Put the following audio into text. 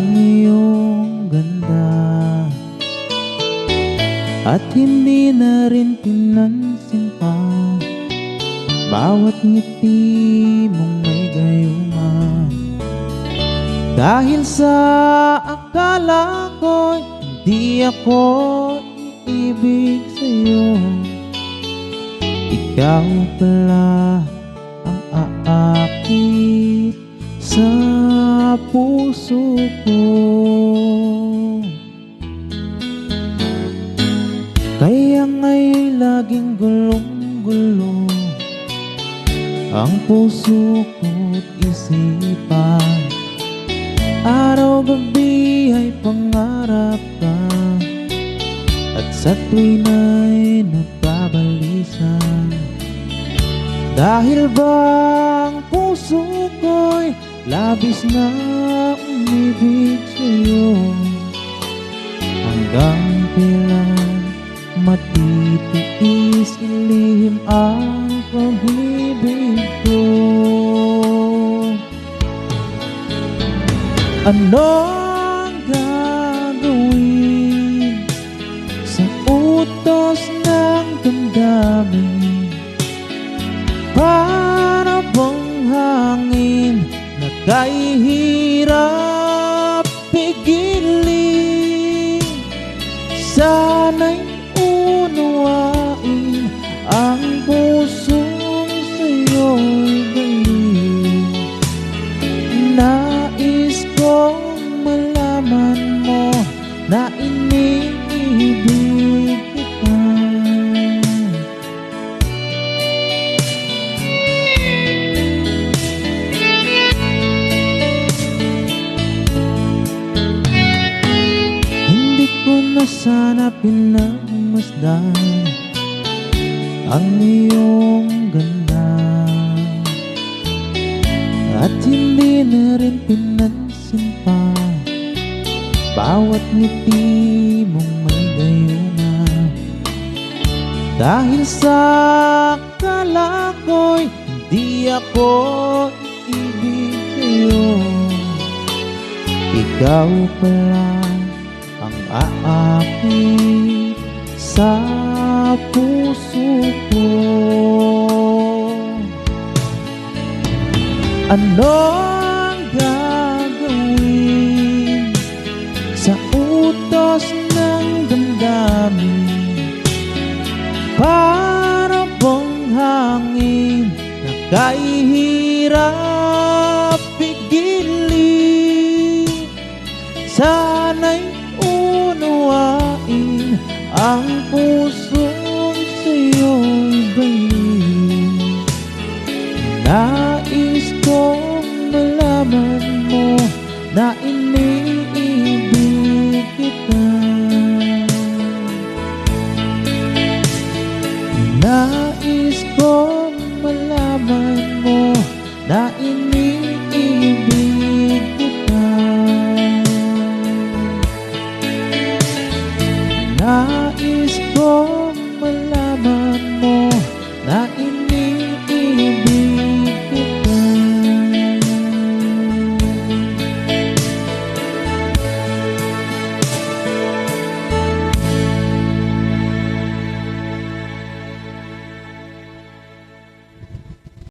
ang iyong ganda, at hindi na rin pinansin pa bawat ngiti mong may gayuma. Dahil sa akala ko hindi ako iibig sa'yo, ikaw pala ang aakit sa puso ko. Kaya nga'y laging gulong-gulo ang puso ko't isipan. Araw-gabi ay pangarap ka, at sa tuwin ay nagbabalisa. Dahil ba ang puso ko'y labis na umibig sa'yo, hanggang kailan matitiis ilihim ang pag-ibig ko? Anong gagawin sa utos ng damdamin? Para bang hangin na kahihirap pigilin? Sana'y unawain ang pusong sa'yo'y galing. Nais kong malaman mo na iniibig kita. Hindi ko na sana pinagmasdan ang iyong ganda, at hindi na rin pinansin pa bawat ngiti mong may gayuma. Dahil sa akala ko'y hindi ako iibig sa'yo, ikaw pala ang aakit sa puso ko. Anong gagawin sa utos ng damdamin? Para bang hangin na kahihirap pigilin? Sana'y unawain ang pusong sa'yo'y galing. Nais kong malaman mo na